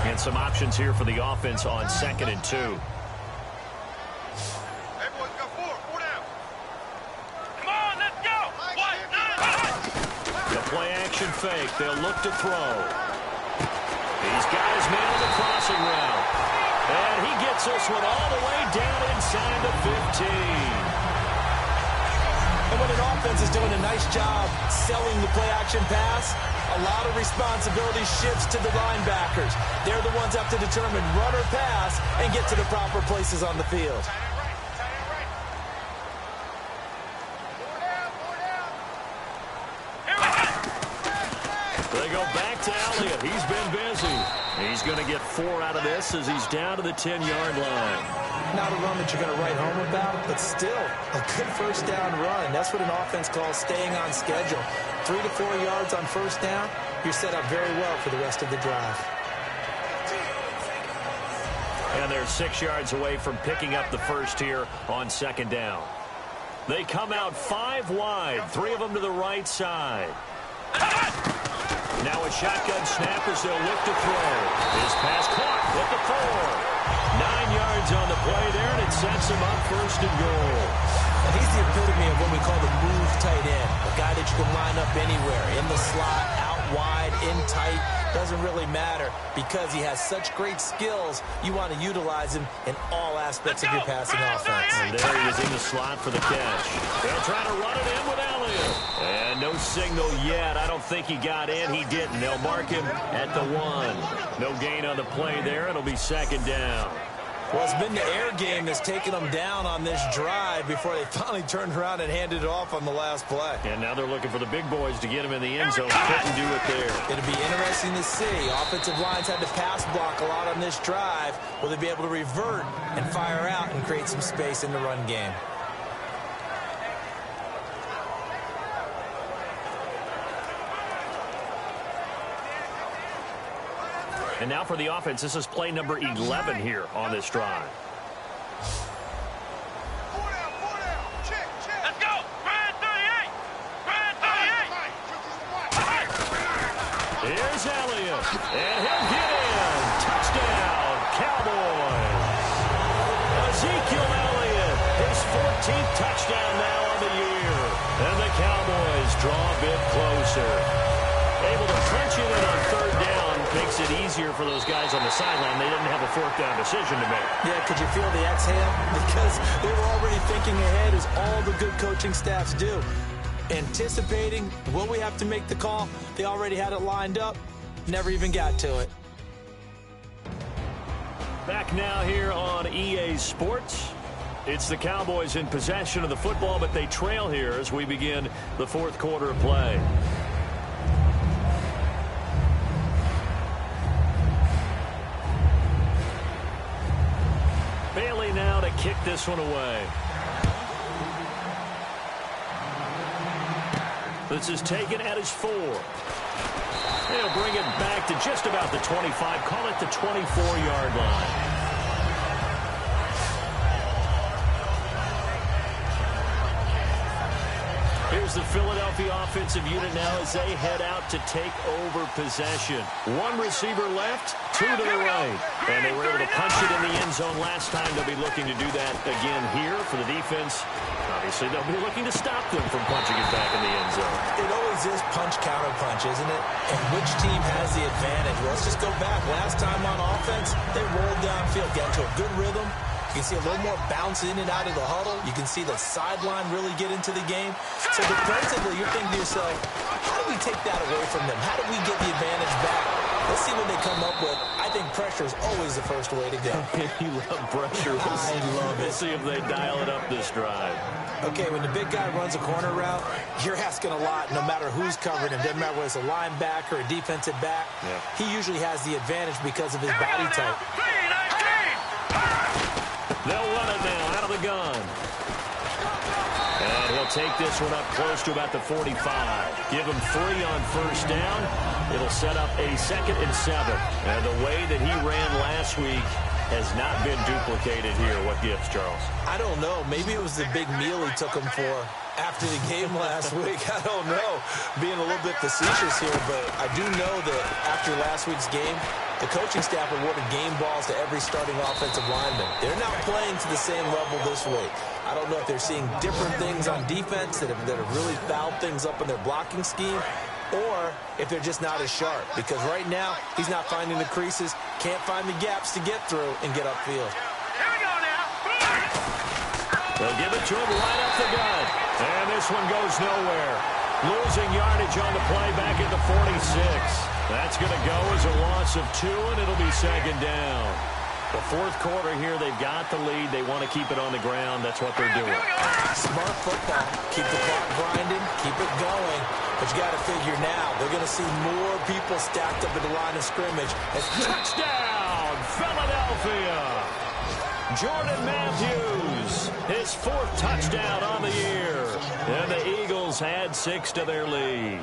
And some options here for the offense on 2nd and 2. Hey, boys, got 4 down. Come on, let's go. The play action fake. They'll look to throw. He's got his man on the crossing route. And he gets this one all the way down inside the 15. And when an offense is doing a nice job selling the play-action pass, a lot of responsibility shifts to the linebackers. They're the ones that have to determine run or pass and get to the proper places on the field. They go back to Elliott. He's been busy. He's going to get 4 out of this as he's down to the 10-yard line. Not a run that you're going to write home about, but still a good 1st down run. That's what an offense calls staying on schedule. 3 to 4 yards on 1st down, you're set up very well for the rest of the drive. And they're 6 yards away from picking up the 1st here on 2nd down. They come out 5 wide, 3 of them to the right side. Now a shotgun snap as they'll look to throw. His pass caught at the 4. 9 yards on the play there, and it sets him up 1st and goal. And he's the epitome of what we call the move tight end. A guy that you can line up anywhere, in the slot, out wide, in tight. Doesn't really matter because he has such great skills. You want to utilize him in all aspects of your passing offense. And there he is in the slot for the catch. They'll try to run it in with Elliott. And no signal yet. I don't think he got in. He didn't. They'll mark him at the 1. No gain on the play there. It'll be 2nd down. Well, it's been the air game that's taken them down on this drive before they finally turned around and handed it off on the last play. And now they're looking for the big boys to get him in the end zone. Couldn't do it there. It'll be interesting to see. Offensive lines had to pass block a lot on this drive. Will they be able to revert and fire out and create some space in the run game? And now for the offense, this is play number 11 here on this drive. 4 down. Check. Let's go. Brand 38. Brand 38. Here's Elliott. And he'll get in. Touchdown, Cowboys. Ezekiel Elliott, his 14th touchdown now on the year. And the Cowboys draw a bit closer. Able to punch it in on 3rd down. Makes it easier for those guys on the sideline. They didn't have a 4th down decision to make. Yeah, could you feel the exhale? Because they were already thinking ahead, as all the good coaching staffs do. Anticipating, will we have to make the call? They already had it lined up. Never even got to it. Back now here on EA Sports. It's the Cowboys in possession of the football, but they trail here as we begin the 4th quarter of play. Bailey now to kick this one away. This is taken at his 4. They'll bring it back to just about the 25. Call it the 24-yard line. Here's the Philadelphia offensive unit now as they head out to take over possession. One receiver left, two to the right. And they were able to punch it in the end zone last time. They'll be looking to do that again here for the defense. Obviously, they'll be looking to stop them from punching it back in the end zone. It always is punch-counter-punch, isn't it? And which team has the advantage? Well, let's just go back. Last time on offense, they rolled downfield, got into a good rhythm. You can see a little more bounce in and out of the huddle. You can see the sideline really get into the game. So defensively, you're thinking to yourself, how do we take that away from them? How do we get the advantage back? Let's see what they come up with. I think pressure is always the first way to go. You love pressure. I love it. We'll see if they dial it up this drive. Okay, when the big guy runs a corner route, you're asking a lot no matter who's covering him. Doesn't matter whether it's a linebacker or a defensive back. Yeah. He usually has the advantage because of his body type. They'll run it now out of the gun. And he'll take this one up close to about the 45. Give him 3 on first down. It'll set up a 2nd and 7. And the way that he ran last week has not been duplicated here. What gives, Charles? I don't know. Maybe it was the big meal he took him for after the game last week. I don't know. Being a little bit facetious here, but I do know that after last week's game, the coaching staff awarded game balls to every starting offensive lineman. They're not playing to the same level this week. I don't know if they're seeing different things on defense that have really fouled things up in their blocking scheme, or if they're just not as sharp. Because right now, he's not finding the creases, can't find the gaps to get through and get upfield. Here we go now. They'll give it to him right up the gut. And this one goes nowhere. Losing yardage on the play back at the 46. That's going to go as a loss of 2, and it'll be 2nd down. The 4th quarter here, they've got the lead. They want to keep it on the ground. That's what they're doing. Smart football. Keep the clock grinding. Keep it going. But you got to figure now, they're going to see more people stacked up at the line of scrimmage. Touchdown, Philadelphia! Jordan Matthews, his 4th touchdown on the year. And the Eagles add 6 to their lead.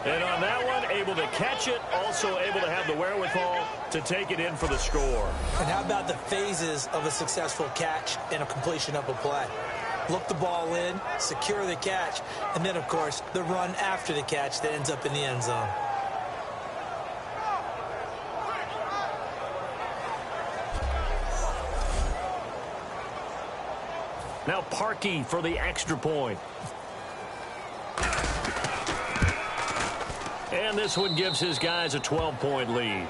And on that one, able to catch it, also able to have the wherewithal to take it in for the score. And how about the phases of a successful catch and a completion of a play? Look the ball in, secure the catch, and then, of course, the run after the catch that ends up in the end zone. Now Parkey for the extra point. And this one gives his guys a 12-point lead.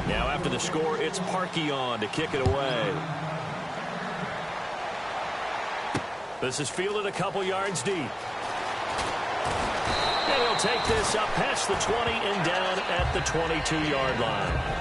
Now after the score, it's Parkey on to kick it away. This is fielded a couple yards deep. And he'll take this up past the 20 and down at the 22-yard line.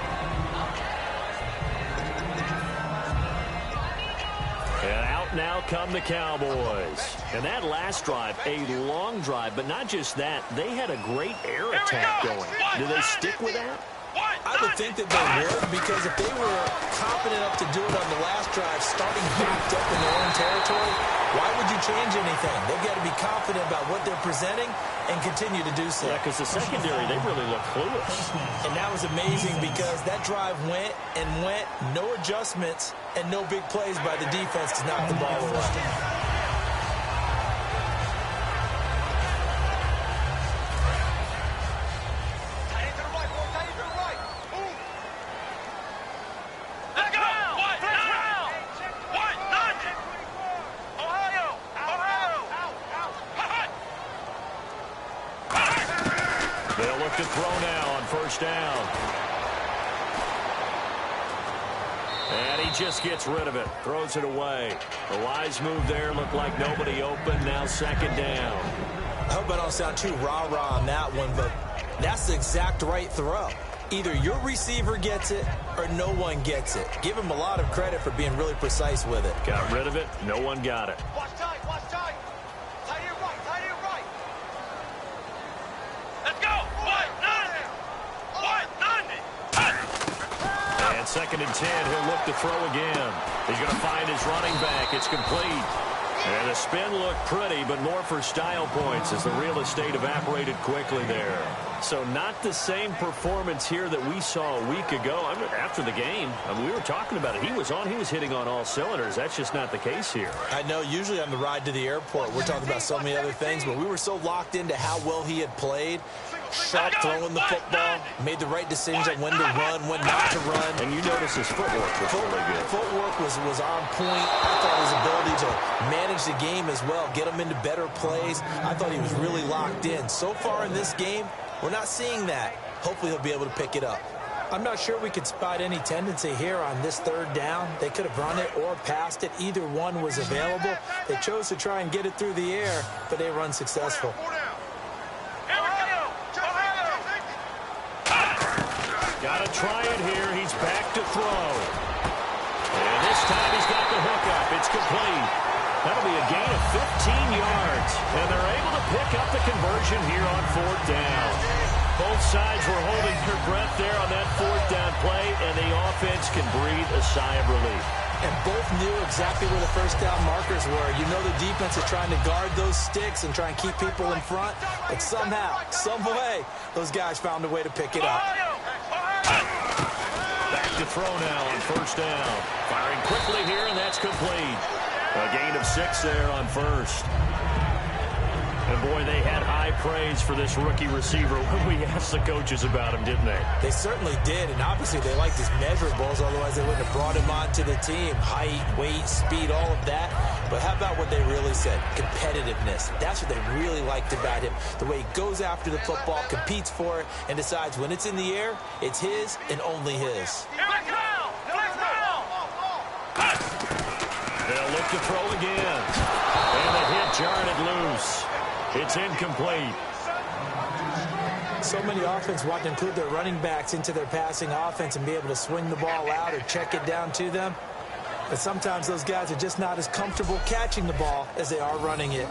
And out now come the Cowboys. And that last drive, a long drive, but not just that. They had a great air attack going. Do they stick with that? I would think that they would, because if they were confident enough to do it on the last drive, starting backed up in their own territory, why would you change anything? They've got to be confident about what they're presenting and continue to do so. Yeah, because the secondary, they really look clueless. And that was amazing because that drive went and went, no adjustments, and no big plays by the defense to knock the ball away. They'll look to throw now on first down. And he just gets rid of it. Throws it away. A wise move there. Looked like nobody open. Now 2nd down. I hope I don't sound too rah-rah on that one, but that's the exact right throw. Either your receiver gets it or no one gets it. Give him a lot of credit for being really precise with it. Got rid of it. No one got it. Watch tight, watch tight. Tight here right, tight here right. Let's go. 1-90. And 2nd and 10. He'll look to throw again. He's going to find his running back. It's complete. And the spin looked pretty, but more for style points as the real estate evaporated quickly there. So not the same performance here that we saw a week ago. I mean, after the game, we were talking about it. He was hitting on all cylinders. That's just not the case here. I know usually on the ride to the airport, we're talking about so many other things, but we were so locked into how well he had played. Sharp throwing the football, made the right decisions on when to run, when not to run. And you notice his footwork was really good. Footwork was on point. I thought his ability to manage the game as well, get him into better plays. I thought he was really locked in. So far in this game, we're not seeing that. Hopefully he'll be able to pick it up. I'm not sure we could spot any tendency here on this third down. They could have run it or passed it. Either one was available. They chose to try and get it through the air, but they run successful. Got to try it here. He's back to throw. And this time he's got the hook up. It's complete. That'll be a gain of 15 yards. And they're able to pick up the conversion here on fourth down. Both sides were holding their breath there on that fourth down play, and the offense can breathe a sigh of relief. And both knew exactly where the first down markers were. You know the defense is trying to guard those sticks and try and keep people in front. But somehow, some way, those guys found a way to pick it up. Back to throw now on first down. Firing quickly here, and that's complete. A gain of 6 there on first. And, boy, they had high praise for this rookie receiver when we asked the coaches about him, didn't they? They certainly did, and obviously they liked his measurables, otherwise they wouldn't have brought him onto the team. Height, weight, speed, all of that. But how about what they really said? Competitiveness. That's what they really liked about him. The way he goes after the football, competes for it, and decides when it's in the air, it's his and only his. They'll look to throw again. And the hit jarred it loose. It's incomplete. So many offenses want to include their running backs into their passing offense and be able to swing the ball out or check it down to them. But sometimes those guys are just not as comfortable catching the ball as they are running it.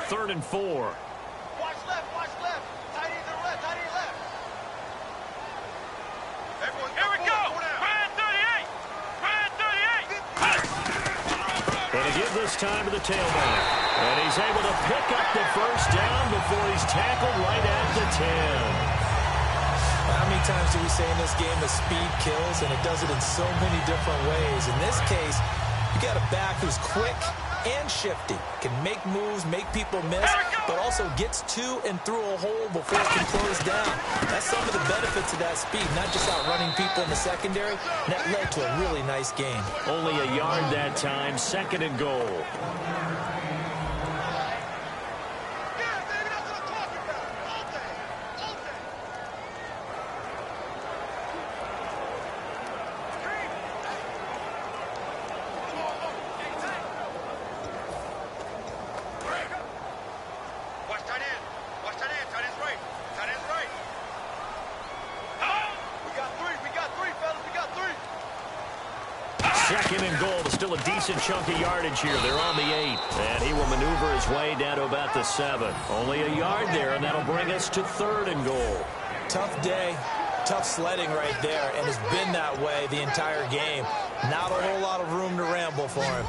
Third and 4. Watch left, watch left. Tight end to the left, tight end left. Everyone, here we go. Brand 38. Brand 38. Going to give this time to the tailback. And he's able to pick up the first down before he's tackled right at the 10. How many times do we say in this game that speed kills, and it does it in so many different ways? In this case, you got a back who's quick and shifty, can make moves, make people miss, but also gets to and through a hole before it can close down. That's some of the benefits of that speed, not just outrunning people in the secondary, and that led to a really nice game. Only a yard that time, second and goal. Second and goal. Still a decent chunk of yardage here. They're on the 8. And he will maneuver his way down to about the 7. Only a yard there, and that'll bring us to third and goal. Tough day. Tough sledding right there, and it's been that way the entire game. Not a whole lot of room to ramble for him.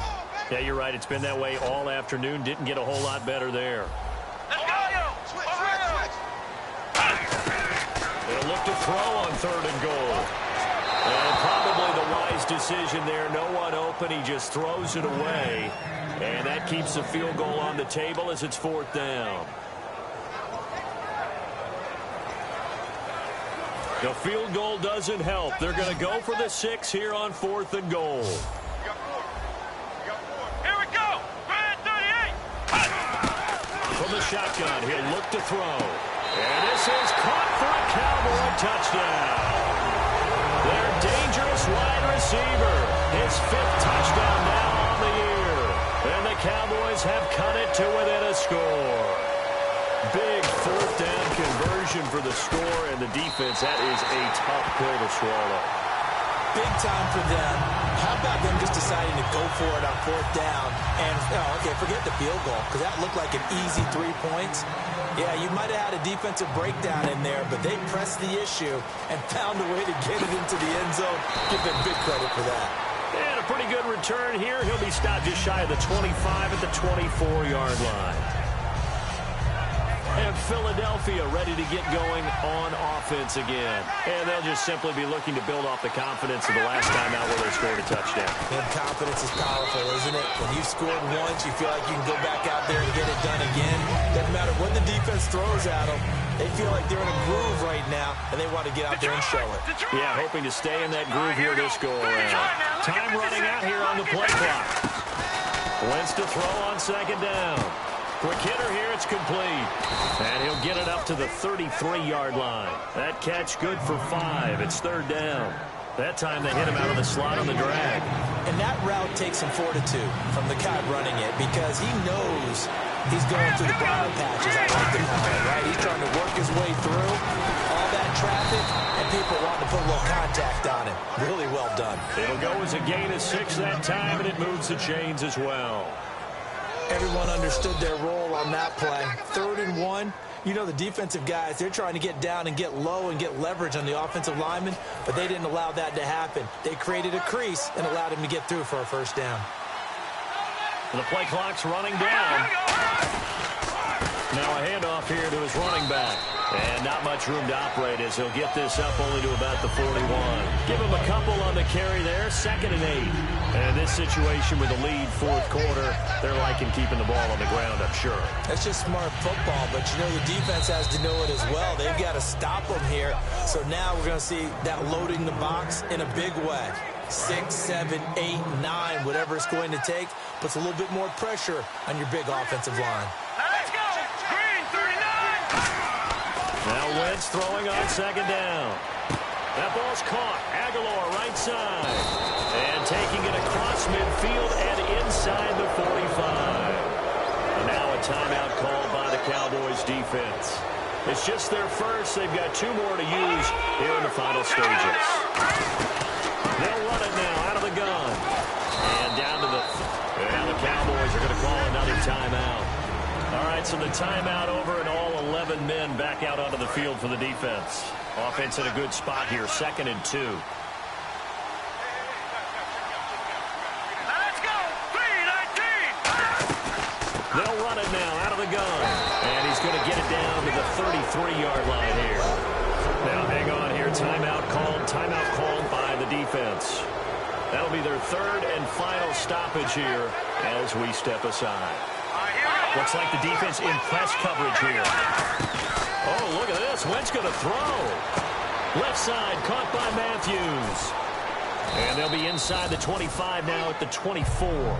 Yeah, you're right. It's been that way all afternoon. Didn't get a whole lot better there. They'll look to throw on third and goal. And probably the wise decision there. No one open. He just throws it away. And that keeps the field goal on the table as it's fourth down. The field goal doesn't help. They're going to go for the 6 here on fourth and goal. Here we go. Brand 38. From the shotgun, he'll look to throw. And this is caught for a Cowboy touchdown. Their dangerous wide receiver. His 5th touchdown now on the year. And the Cowboys have cut it to within a score. Big fourth down conversion for the score and the defense. That is a tough pill to swallow. Big time for them. How about them just deciding to go for it on fourth down? And, okay, forget the field goal, because that looked like an easy 3 points. Yeah, you might have had a defensive breakdown in there, but they pressed the issue and found a way to get it into the end zone. Give them big credit for that. And a pretty good return here. He'll be stopped just shy of the 25 at the 24-yard line. And Philadelphia ready to get going on offense again. And they'll just simply be looking to build off the confidence of the last time out where they scored a touchdown. And confidence is powerful, isn't it? When you've scored once, you feel like you can go back out there and get it done again. Doesn't matter what the defense throws at them. They feel like they're in a groove right now, and they want to get out there and show it. Yeah, hoping to stay in that groove here this go-around. Time running out here on the play clock. Wentz to throw on second down. Quick hitter here, it's complete. And he'll get it up to the 33-yard line. That catch good for 5. It's third down. That time they hit him out of the slot on the drag. And that route takes some fortitude from the guy running it because he knows he's going through the briar patches, I like to call it, right? He's trying to work his way through all that traffic and people wanting to put a little contact on him. Really well done. It'll go as a gain of 6 that time, and it moves the chains as well. Everyone understood their role on that play. 3rd and 1. You know the defensive guys, they're trying to get down and get low and get leverage on the offensive lineman, but they didn't allow that to happen. They created a crease and allowed him to get through for a first down. The play clock's running down. Now a handoff here to his running back. And not much room to operate as he'll get this up only to about the 41. Give him a couple on the carry there. 2nd and 8. And this situation with the lead 4th quarter, they're liking keeping the ball on the ground, I'm sure. That's just smart football, but you know the defense has to know it as well. They've got to stop them here. So now we're going to see that loading the box in a big way. 6, 7, 8, 9, whatever it's going to take, puts a little bit more pressure on your big offensive line. Let's go. Green, 39. Now Wentz throwing on second down. That ball's caught. Aguilar right side. And taking it across midfield and inside the 45. And now a timeout called by the Cowboys defense. It's just their first. They've got 2 more to use here in the final stages. They'll run it now out of the gun. And down to now the Cowboys are going to call another timeout. All right, so the timeout over and all 11 men back out onto the field for the defense. Offense in a good spot here, 2nd and 2. Let's go. 3-19. They'll run it now out of the gun. And he's going to get it down to the 33-yard line here. Now hang on here. Timeout called by the defense. That'll be their 3rd and final stoppage here as we step aside. Looks like the defense in press coverage here. Oh, look at this. Wentz going to throw. Left side caught by Matthews. And they'll be inside the 25 now at the 24.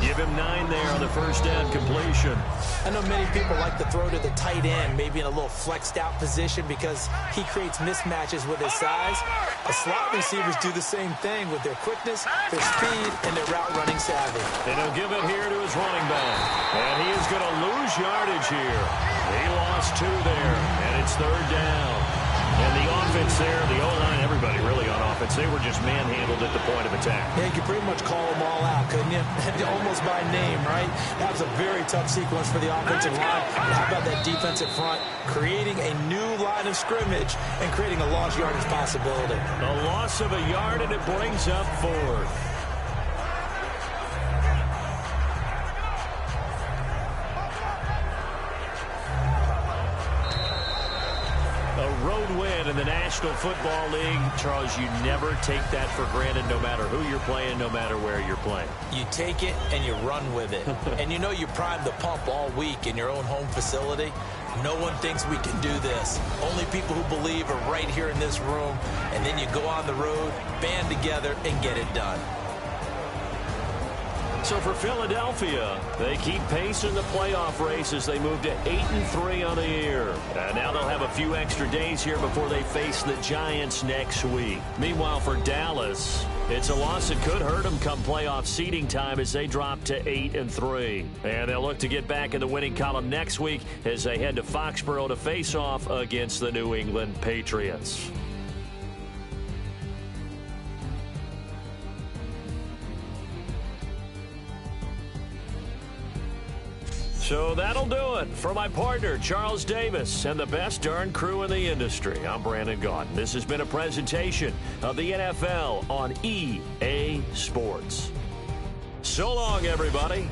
Give him 9 there on the first down completion. I know many people like to throw to the tight end, maybe in a little flexed out position because he creates mismatches with his size. The slot receivers do the same thing with their quickness, their speed, and their route running savvy. And he'll give it here to his running back. And he is going to lose yardage here. He lost 2 there, and it's 3rd down. And the offense there, the O-line, everybody really on offense, they were just manhandled at the point of attack. Yeah, you could pretty much call them all out, couldn't you? Almost by name, right? That was a very tough sequence for the offensive line. And how about that defensive front creating a new line of scrimmage and creating a lost yardage possibility? A loss of a yard, and it brings up 4th. Road win in the National Football League. Charles, you never take that for granted no matter who you're playing, no matter where you're playing. You take it and you run with it. And you know you primed the pump all week in your own home facility. No one thinks we can do this. Only people who believe are right here in this room. And then you go on the road, band together, and get it done. So for Philadelphia, they keep pace in the playoff race as they move to 8-3 on the year. And now they'll have a few extra days here before they face the Giants next week. Meanwhile, for Dallas, it's a loss that could hurt them come playoff seeding time as they drop to 8-3. And they'll look to get back in the winning column next week as they head to Foxborough to face off against the New England Patriots. So that'll do it. For my partner, Charles Davis, and the best darn crew in the industry, I'm Brandon Gaudin. This has been a presentation of the NFL on EA Sports. So long, everybody.